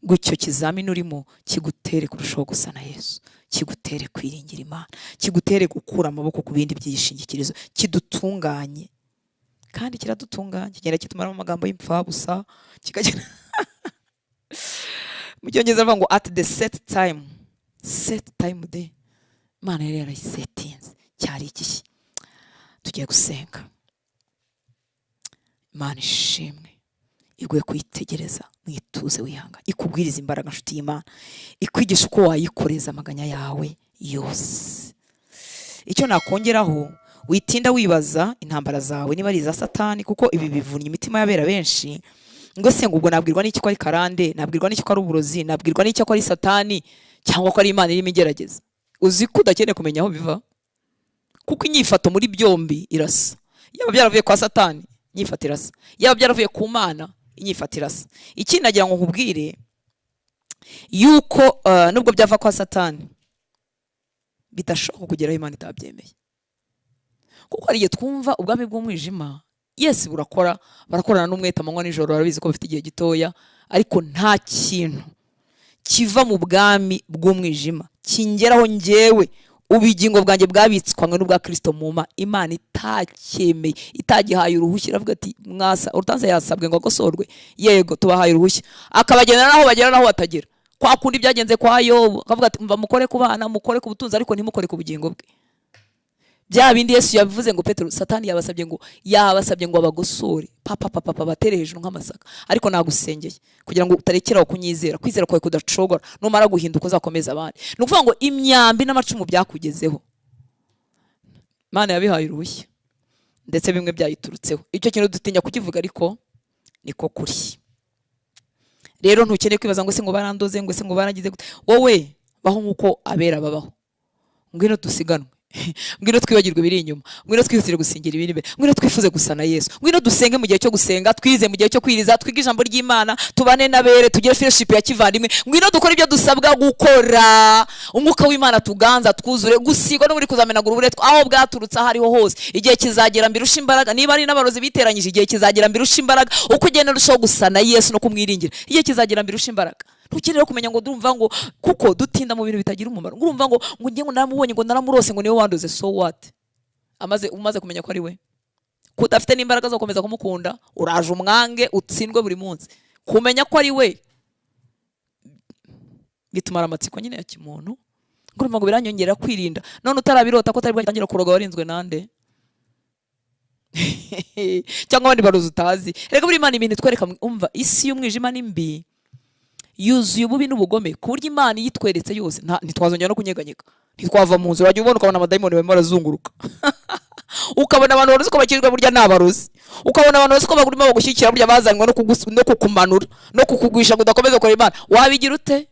Speaker 1: ngo icyo kizamini urimo kigutere kurushaho gusa na Yesu, kigutere kwiringira Imana, kigutere gukura amaboko ku bindi byishingikirizo, kidutunganye. Kandi kiradutunganye, kigenda kitumara mu magambo y'imfabusa, kikagenda mu cyongereza bavuga ngo at the set time day. Imana yari yarayisetinze, cyari iki? Tugiye gusenga. Imana ishimwe, iguye kwitegereza, mwituze wihanga, ikubwiriza imbaraga nshuti y'Imana, ikwigisha uko wayikoreza amaganya yawe yose. Icyo nakongeraho, witinda wibaza intambara zawe niba ari za Satani, kuko ibi bivunnye imitima y'abera benshi. Ngo se ngo ubwo nabwirwa n'iki ko ari karande, nabwirwa n'iki ko ari uburozi, nabwirwa n'iki ko ari Satani, cyangwa ko ari Imana irimo igerageza. Uzi ko udakeneye kumenya aho biva, kuko inyifato muri byombi irasa. Yaba byaravuye kwa Satani, inyifato irasa. Yaba byaravuye ku Mana, inyifato irasa. Iki nagira ngo nkubwire yuko nubwo byava kwa Satani bidashoboka kugeraho Imana itabyemeye. Kuko ari twumva ubwami bw'umwijima, yes burakora, barakorana n'umwete amanywa n'ijoro, barabizi ko bafite igihe gitoya, ariko nta kintu kiva mu bwami bw'umwijima kingeraho njyewe ubugingo bwanjye bwabitswanywe n'ubwa Kristo muma Imana itacyemeye, itagihaye uruhushya. Iravuga ati mwasa urutanze yasabwe ngo agosorwe, yego tubahaye uruhushya, akabagenera naho bagera naho batagera. Kwa kundi byagenze kwa Yobu, akavuga ati mva mukore ku bana, mukore ku butunzi, ariko ntimukore ku bugingo bwe. Bya bindi Yesu yabivuze ngo Petero, Satani yabasabye ngo abagosore papa batere hejuru nk'amasaka, ariko nagusengeye kugira ngo utarekeraho kunyizera, kwizera kwawe kudacogora, numara guhinduka uzakomeza abandi. Nukuvuga ngo imyambi n'amacumu byakugezeho Imana yabihaye uruhushya, ndetse bimwe byayiturutseho. Icyo kintu dutinya kukivuga, ariko niko kuri. Rero ntukeneye kwibaza ngo se ngo barandoze, ngo se ngo baragize gute. Wowe baho nkuko abera babaho. Ngwino dusiganwe, ngwino twibagirwe biri inyuma, ngwino twihutire gusingira ibiri imbere, ngwino twifuze gusa na Yesu, ngwino dusenge mu gihe cyo gusenga, twize mu gihe cyo kwiriza, twige ijambo ry'Imana, tubane n'abere, tugire fellowship ya kivandimwe. Ngwino dukora ibyo dusabwa gukora, umwuka w'Imana tuganza, twuzure, gusigwa no muri kuzamenagura uburetwa aho bwaturutse aho ariho hose. Igihe kizagera mbirusha imbaraga, niba ari n'abarozi biteranyije, igihe kizagera mbirusha imbaraga, uko ugenda urushaho gusa na Yesu no kumwiringira, igihe kizagera mbirusha imbaraga. Ntukeneye kumenya ngo ndumva ngo kuko dutinda mu bintu bitagira umumaro, ngurumva ngo ngiye ngo naramubonye ngo naramurose ngo niwe wanduze. So what? Umaze kumenya ko ari we, kudafite n'imbaraga zo gukomeza kumukunda, uraje umwange utsindwe buri munsi. Kumenya ko ari we bitumara amatsiko nyine ya kimuntu, ngurumva ngo biranyongera kwirinda. None utarabirota ko atari bwatangira kuroga warinzwe nande cyangwa abandi barozi utazi. Reka buri Imana ibintu twereka, umva isi y'umwijima nimbi, yuzuye ububi n'ubugome, ku buryo Imana yitweretse yose ntitwazongera no kunyeganyega, ntitwava mu nzu. Wajya ubona ukabona amadayimoni barimo barazunguruka ukabona abantu baruzi ko bakijwe burya n'abarozi, ukabona abantu baruzi ko bagurimo bagushyikira burya bazanwa no kukumanura no kukugwisha kudakomeza gukora Imana. Wabigira ute?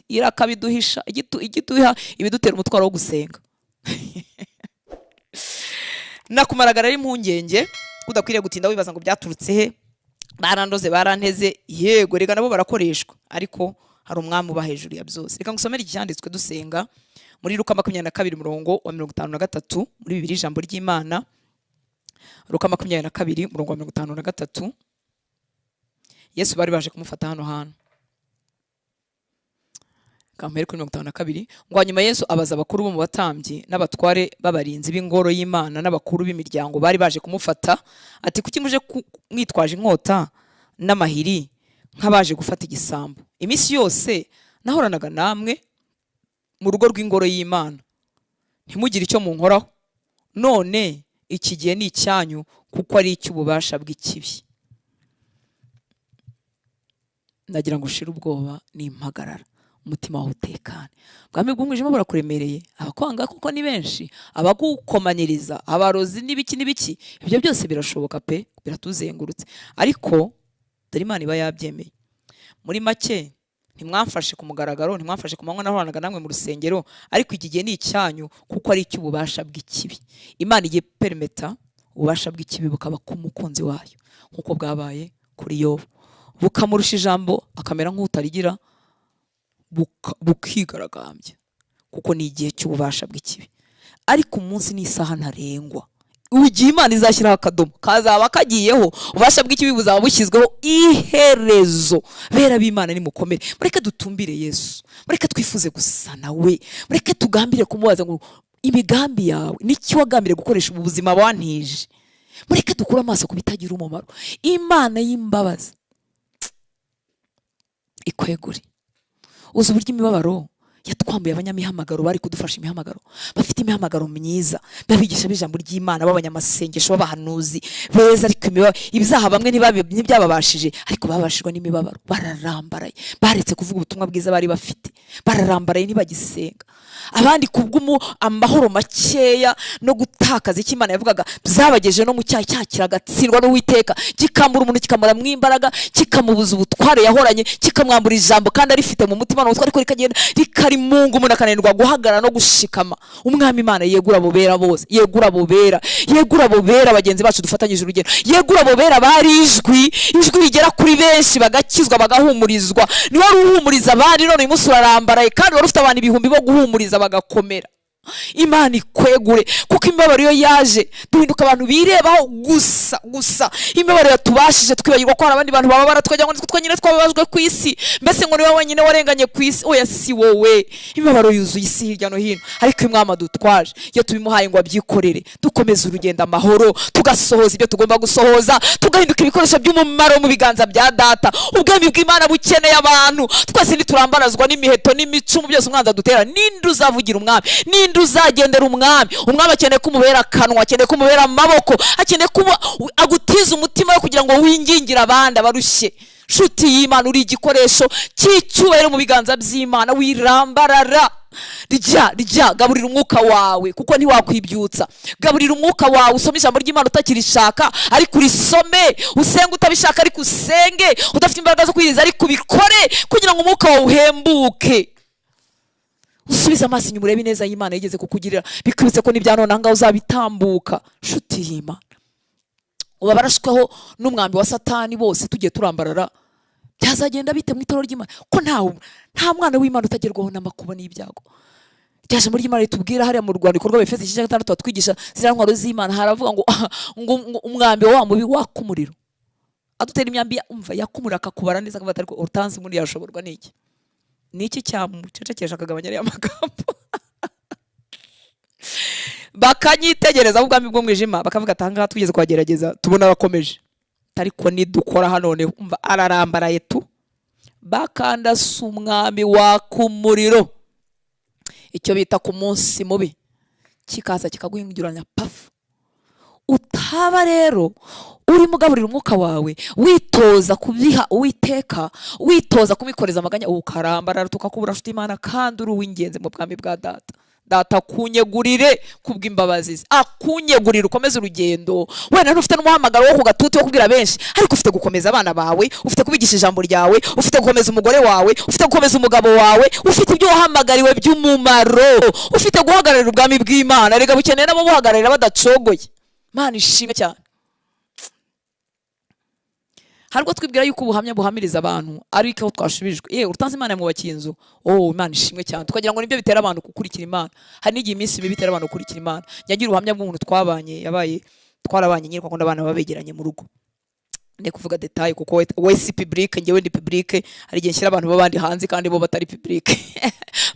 Speaker 1: Irakabiduhisha, igituha ibidutera umutwaro wo gusenga. Nakumaragara ari impungenge, kudakwiriye gutinda wibaza ngo byaturutse he, barandoze baranteze. Yego rega nabo barakoreshwa, ariko hari umwami uba hejuru ya byose. Reka ngusomere iki cyanditswe dusenga muri Luka 22 murongo wa 53 muri Bibiliya ijambo ry'Imana. Luka 22 murongo wa 53. Yesu bari baje kumufata hano hantu. kampere kuri 52 ngo hanyuma Yesu abaza abakuru bo mu batambyi n'abatware b'abarinzi b'ingoro y'Imana n'abakuru b'imiryango bari baje kumufata ati kuki muje mwitwaje inkota n'amahiri nk'abaje gufata igisambo iminsi yose nahoranaga namwe mu rugo rw'ingoro y'Imana ntimugire icyo munkoraho none iki gihe ni icyanyu kuko ari icy'ububasha bw'ikibi. Ndagira ngo ushire ubwoba n'impagarara umutima wawe utekane. Bwami bw'umwijima burakuremereye, abakwanga kuko ni benshi, abagukomanyiriza, abarozi n'ibiki n'ibiki, ibyo byose birashoboka pe, biratuzengurutse. Ariko dore Imana iba yabyemeye. Muri make ntimwamfashe ku mugaragaro, ntimwamfashe ku manywa nahoranaga namwe mu rusengero, ariko iki gihe ni icyanyu kuko ari icy'ububasha bw'ikibi. Imana igiye permeta ububasha bw'ikibi bukaba ku mukunzi wayo nkuko bwabaye kuri Yobu, bukamurusha ijambo akamera nk'utarigira, bukigaragambya kuko ni igihe cy'ububasha bw'ikibi. Ariko umunsi n'isaha ntarengwa ugiye Imana izashyiraho akadomo kazaba kagiyeho, ububasha bw'ikibi buzaba bushyizweho iherezo. Bera b'Imana nimukomere, mureke dutumbire Yesu, mureke twifuze gusa nawe, mureke tugambire kumubaza ngo imigambi yawe n'icyo wagambire gukoresha ubu buzima wantije. Mureke dukura amaso ku bitagira umumaro. Imana y'imbabazi ikwegure. Uzi uburyo imibabaro yatwambuye abanyamihamagaro bari kudufasha imihamagaro, bafite imihamagaro myiza, babigisha b'ijambo ry'Imana, b'abanyamasengesho, b'abahanuzi beza, ariko ibizaha bamwe ntibyababashije, ariko babashijwe n'imibabaro, bararambaraye, baretse kuvuga ubutumwa bwiza bari bafite, bararambaraye ntibagisenga. Abandi kubw'umu amahoro makeya no gutakaza icyo Imana yavugaga byabageje no mu cyaha kiragatsindwa n'Uwiteka, kikambura umuntu, kikamura mu imbaraga, kikamubuza ubutware yahoranye, kikamwambura ijambo kandi arifite mu mutima n'ubutware, ariko rikagenda rikarimunga umuntu akananirwa guhagarara no gushikama. Umwami Imana yegura abo bera bose, yegura abo bera, yegura abo bera bagenzi bacu dufatanyije urugendo, yegura abo bera bari ijwi rigera kuri benshi bagakizwa bagahumurizwa. Ni wari uhumuriza abandi, none uyu munsi urarambaraye kandi wari ufite abantu ibihumbi bo guhumuriza bagakomera. Imana ikwegure kuko imibabaro yo yaje duhinduka abantu birebaho gusa. Imibabaro yatubashije twibagirwa ko hari abandi bantu bababara, twajya ngo nitwe nyine twababajwe ku isi, mbese ngo niwe wenyine warenganye ku isi. Oya, si wowe. Imibabaro yuzuye isi hirya no hino, ariko Imana dutwaje iyo tubimuhaye ngo abyikorere, dukomeza urugendo amahoro, tugasohoza ibyo tugomba gusohoza, tugahinduka ibikoresho by'umumaro mu biganza bya Data. Ubwami bw'Imana bukeneye abantu, twese ntiturambarazwa n'imiheto n'imicumu byose umwanzi adutera. Ninde uzavugira umwami? Ninde uzagendera umwami? Umwami akeneye kumubera akanwa, akeneye kumubera amaboko, akeneye kuba agutiza umutima we kugira ngo wingingire abandi abarushye. Nshuti y'Imana, uri igikoresho cy'icyubahiro mu biganza by'Imana, wirambarara. Rya gaburira umwuka wawe kuko ntiwakwibyutsa. Gaburira umwuka wawe, usome ijambo ry'Imana utakirishaka ariko urisome, usenge utabishaka ariko usenge, udafite imbaraga zo kwiriza ariko ubikore kugira ngo umwuka wawe uhembuke. Usubiza amaso inyuma urebe neza y'Imana yigeze kukugirira, bikwibutse ko n'ibya none ahangaha uzabitambuka. Nshuti y'Imana, uba barashweho n'umwambi wa Satani bose tugiye turambarara, byazagenda bite mu itorero ry'Imana? Ko nta mwana w'Imana utagerwaho n'amakuba n'ibyago. Rya jambo ry'Imana ritubwira hariya mu rwandiko rw'Abefeso 6:6 batwigisha ziriya ntwaro z'Imana, haravuga ngo umwambi wa mubi wakumuriro adutera imyambi yakumurira akakubara neza, akavuga ariko utanzi muri yashoborwa n'iki? Niki cyamucecekesha akagabanya ariya magambo? Bakanyitegereza ubwami bw'umwijima bakavuga atanga tugeze kwagerageza tubona bakomeje, ariko nidukora hano ne umva ararambaraye tu, bakandasa umwami wakumuriro, icyo bita ku munsi mubi, kikaza kikaguhinguranya pafu. Utaba rero uri mugaburira umwuka wawe, witoza kubiha Uwiteka, witoza kumikoreza amaganya, ukarambara tukakubura nshuti y'Imana, kandi uri uw'ingenzi mu bwami bwa Data. Data kunyegurire kubw'imbabazi ze, akunyegurire ukomeze urugendo. Wenda ntufite n'umuhamagaro wo kugatuti wo kubwira benshi, ariko ufite gukomeza abana bawe, ufite kubigisha ijambo ryawe, ufite gukomeza umugore wawe, ufite gukomeza umugabo wawe, ufite ibyo wahamagariwe by'umumaro, ufite guhagararira ubwami bw'Imana. Rega bukeneye nabo buhagararira badacogoye. Mana ishimwe cyane. Harwo twibwira yuko ubuhamya buhamiriza abantu ariko aho twashubijwe, urutanze Imana mu bakinzo. Imana ishimwe cyane, tukagira ngo nibyo bitera abantu gukurikira Imana. Hari n'igihe iminsi mibi bitera abantu gukurikira Imana. Nyagira ubuhamya bw'umuntu twarabanye nyirwa ko n'abana babegeranye mu rugo. ndi kuvuga detail kuko we si public ngewe ndi public. Hari igihe nshyira abantu babandi hanze kandi bo batari public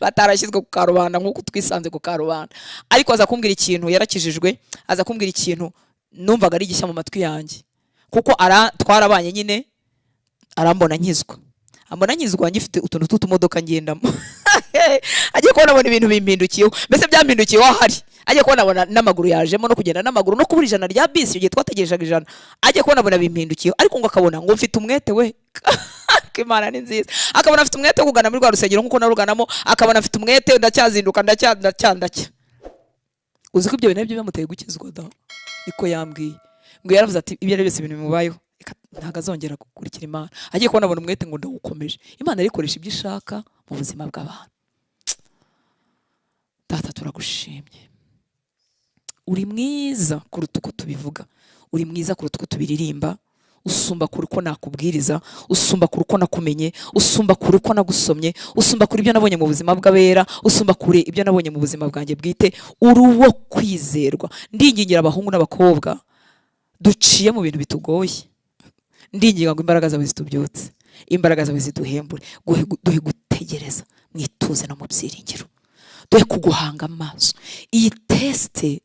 Speaker 1: batarashyizwe ku karubanda nk'uko twisanze ku karubanda. Ariko aza kumbwira ikintu, yarakijijwe, aza kumbwira ikintu numvaga ari gishya mu matwi yanjye, kuko twarabanye nyine, arambona nkizwa, ambona nkizwa ngifite utuntu tw'utumodoka ngendamo agiye kubona abona ibintu bimpindukiyeho, mbese byampindukiyeho ahari. Agiye kubona abona n'amaguru yajemo, no kugenda n'amaguru, no kubura ijana rya bisi igihe twategerejaga ijana. Agiye kubona abona bimpindukiyeho, ariko ngo akabona ngo mfite umwete we Imana ni nziza. Akabona afite umwete wo kugana muri rwa rusengero nk'uko naruganamo, akabona afite umwete, ndacyazinduka ndacya. Uzi ko ibyo bintu nabyo bimuteye gukizwa da. Niko yambwiye ngo yaravuze ati ibyo ari byose ibintu bimubayeho ntago azongera gukurikira Imana. Agiye kubona abona umwete ngo ndawukomeje. Imana arikoresha ibyo ishaka mu buzima bw'abantu. Data turagushimye, uri mwiza kuruta uko tubivuga, uri mwiza kuruta uko tubiririmba, usumba kuri uko nakubwiriza, usumba kuri uko nakumenye, usumba kuri uko nagusomye, usumba kuri ibyo nabonye mu buzima bw'abera, usumba kuri ibyo nabonye mu buzima bwanjye bwite. Uri uwo kwizerwa. Ndingingira abahungu n'abakobwa duciye mu bintu bitugoye, ndinginga ngo imbaraga zawe zitubyutse, imbaraga zawe ziduhembure, duhe gutegereza mwituze no mu byiringiro, duhe kuguhanga amaso. Iyi teste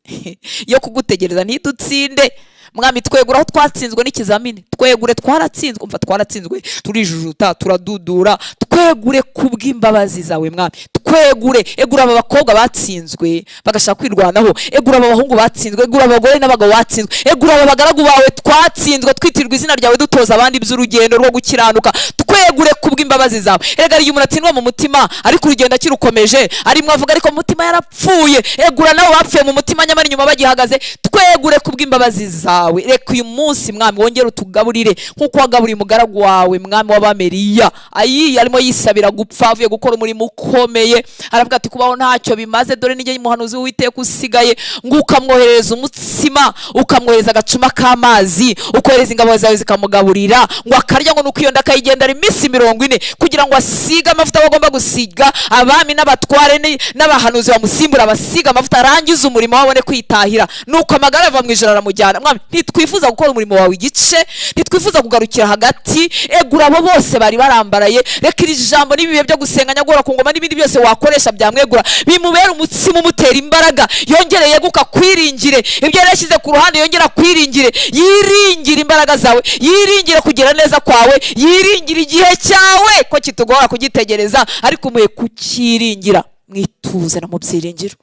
Speaker 1: yo kugutegereza ntidutsinde Mwami, twegura aho twatsinzwe n'ikizamini, twegure twaratsinzwe, umva twaratsinzwe, turijujuta, turadudura, twegure kubw'imbabazi zawe Mwami, twegure. Egura aba bakobwa batsinzwe bagashaka kwirwanaho, egura aba bahungu batsinzwe, egura abagore n'abagabo batsinzwe, egura aba bagaragu bawe twatsinzwe twitirirwa izina ryawe dutoza abandi by'urugendo rwo gukiranuka, twegure kubw'imbabazi zawe. Erega iyo umuntu atsindwa mu mutima ariko urugendo kirukomeje, ari mwavuga ariko mu mutima yarapfuye, egura nabo bapfuye mu mutima nyamara inyuma bagihagaze, twegure kubw'imbabazi zawe. Reka uyu munsi Mwami wongere utugaburire nk'uko wagaburiye umugaragu wawe Mwami w'Abameriya, arimo yisabira gupfa avuye gukora umurimo ukomeye, aravuga ati kubaho ntacyo bimaze, dore nijye muhanuzi w'Uwiteka usigaye, ngo ukamwohereza umutsima, ukamwohereza agacuma k'amazi, ukohereza ingabo zawe zikamugaburira, ngo akarya ngo nuko iyo nda akayigendera iminsi 40 kugira ngo asige amavuta bagomba gusiga abami n'abatware n'abahanuzi bamusimbura, abasiga amavuta arangiza umurimo wabone kwitahira, nuko amagara ava mu ijoro aramujyana. Mwami, ntitwifuza gukora umurimo wawe igice, ntitwifuza kugarukira hagati. Egura abo bose bari barambaraye, reka iri jambo n'ibihe byo gusenga nyagora ku ngoma n'ibindi byose wakoresha byamwegura, bimubera umutsima umutera imbaraga, yongere yeguka kwiringire ibyo yarashyize ku ruhande, yongera kwiringire, yiringire imbaraga zawe, yiringire kugira neza kwawe, yiringire igihe cyawe ko kitugora kugitegereza, ariko umuye kukiringira mwituze no mu byiringiro.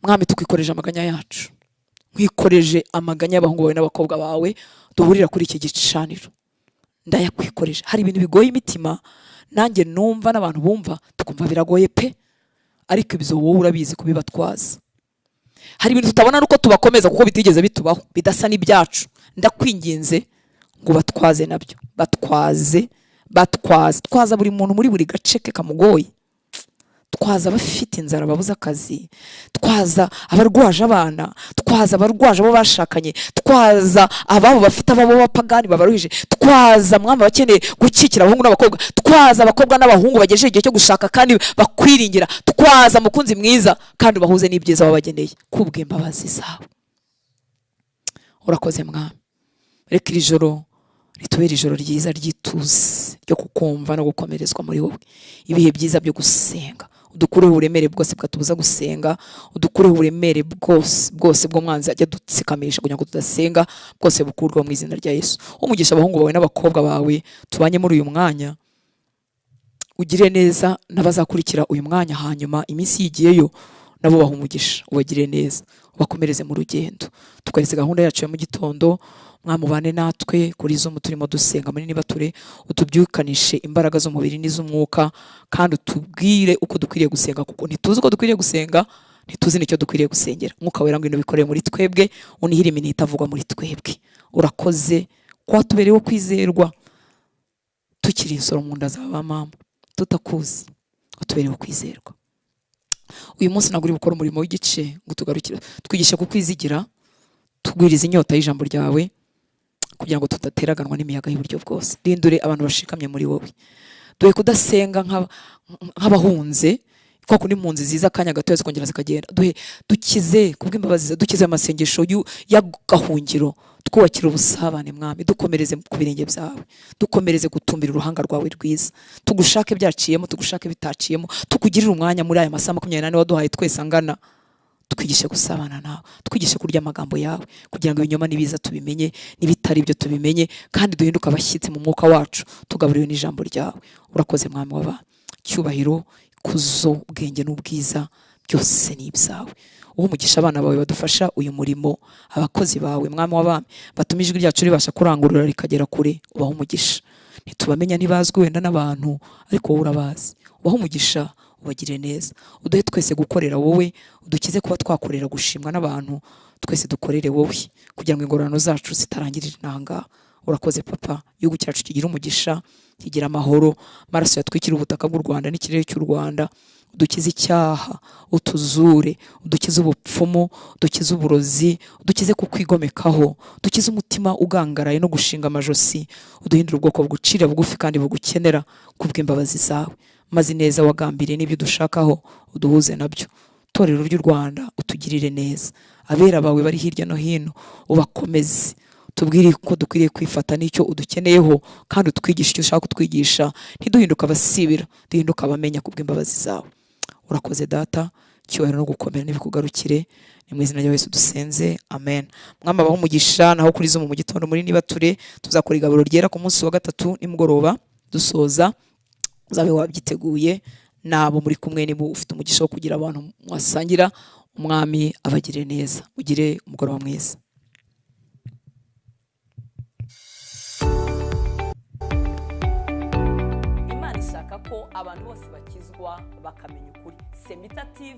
Speaker 1: Mwami, tukwikoreje amaganya yacu, mwikoreje amaganya y'abahungu bawe n'abakobwa bawe duhurira kuri iki gicaniro, ndayakwikoreje. Hari ibintu bigoye imitima, nanjye numva n'abantu bumva tukumva biragoye pe, ariko ibyo wowe urabizi kubibatwaza. Hari ibintu tutabona nuko tubakomeza kuko bitigeze bitubaho, bidasa n'ibyacu. Ndakwinginze ngo batwaze nabyo, batwaza buri muntu muri buri gace ke kamugoye, twaza abafite inzara babuze akazi, twaza abarwaje abana, twaza abarwaje abo bashakanye, twaza ababo bafite ababo bapagani babaruhije, twaza Mwami bakeneye gukikira abahungu n'abakobwa, twaza abakobwa n'abahungu bagejeje igihe cyo gushaka kandi bakwiringira, twaza mukunzi mwiza kandi bahuze n'ibyiza wabageneye kubw'imbabazi zawe. Urakoze Mwami, reka iri joro ritubere ijoro ryiza ry'ituze ryo kukumva no gukomerezwa muri wowe, ibihe byiza byo gusenga, udukureho uburemere bwose bwatubuza gusenga, udukureho uburemere bwose bw'umwanzi ajya dutsikamisha kugira ngo tudasenga, bwose bukurwa mu izina rya Yesu. Umugisha abahungu bawe n'abakobwa bawe tubanye muri uyu mwanya, ugire neza n'abazakurikira uyu mwanya, hanyuma iminsi yigiyeyo nabo bahumugisha, ubagire neza, ubakomereze mu rugendo. Tukaretse gahunda yacu ya mu gitondo, mwamubane natwe kuri zo turimo dusenga muri nibature, utubyukanishe imbaraga z'umubiri n'iz'umwuka, kandi utubwire uko dukwiriye gusenga, kuko ntituzi uko dukwiriye gusenga, ntituzi nicyo dukwiriye gusengera. Mwuka wera ngwino bikoreye muri twebwe, unihire iminsi itavugwa muri twebwe. Urakoze ko tubereho kwizerwa, tukiri insoro mu nda z'aba mama, tutakuzi, utubereho kwizerwa. Uyu munsi naguri gukora umurimo w'igice ngo tugarukire, twigishe kukwizigira, tugwiriza inyota y'ijambo ryawe, kugira ngo tudateraganwa n'imiyaga y'uburyo bwose. Rindure abantu bashikamye muri wowe, duhe kudasenga nk'abahunze, kwa kundi impunzi ziza akanya gato zikongera zikagenda. Dukize kubw'imbabazi, dukize amasengesho y'agahungiro, twubakira ubusabane mwami, dukomereze ku birenge byawe, dukomereze gutumbira uruhanga rwawe rwiza, tugushake byaciyemo, tugushake bitaciyemo, tukugirire umwanya muri aya masaha 24 waduhaye twese angana. Twigishe gusabana nawe, twigishe kurya amagambo yawe, kugira ngo ibinyoma nibiza tubimenye, nibitari ibyo tubimenye, kandi duhinduka abashyitsi mu mwuka wacu, tugaburiwe n'ijambo ryawe. Urakoze mwami w'aba cyubahiro, kuzo, ubwenge n'ubwiza byose ni ibyawe. Umugisha abana bawe badufasha uyu murimo, abakozi bawe mwami w'abami batuma ijwi ryacu ribasha kurangurura rikagera kure. Ubaho umugisha, ntitubamenya ntibazwi wenda n'abantu, ariko wowe urabazi. Ubaho umugisha, ubagire neza, uduhe twese gukorera wowe, udukize kuba twakorera gushimwa n'abantu, twese dukorere wowe, kugira ngo ingororano zacu zitarangirira inanga. Urakoze papa, igihugu cyacu kigira umugisha, kigira amahoro, maraso yatwikira ubutaka bw'u Rwanda n'ikirere cy'u Rwanda. Udukize icyaha, utuzure, udukize ubupfumu, udukize uburozi, udukize kukwigomekaho, udukize umutima ugangaraye no gushinga amajosi, uduhindura ubwoko bugucira bugufi kandi bugukenera kubw'imbabazi zawe. Maze neza wagambiriye n'ibyo dushakaho uduhuze nabyo. Torero ry'u Rwanda utugirire neza, abera bawe bari hirya no hino ubakomeze, tubwire ko dukwiriye kwifata n'icyo udukeneyeho, kandi utwigisha icyo ushaka kutwigisha, ntiduhinduka abasibira, duhinduka abamenya kubw'imbabazi zawe. Urakoze data, cyubahiro no gukomera n'ibikugarukire, ni mu izina rya Yesu dusenze, amen. Mwami abaho umugisha, naho kuri zo mu gitondo muri Nibature tuzakora igaburo ryera ku munsi wa gatatu nimugoroba dusoza. Uzabe wabyiteguye nabo muri kumwe, niba ufite umugisha wo kugira abantu mwasangira, umwami abagire neza. Ugire umugoroba mwiza. Imana ishaka ko abantu bose bakizwa bakamenya ukuri. Semita TV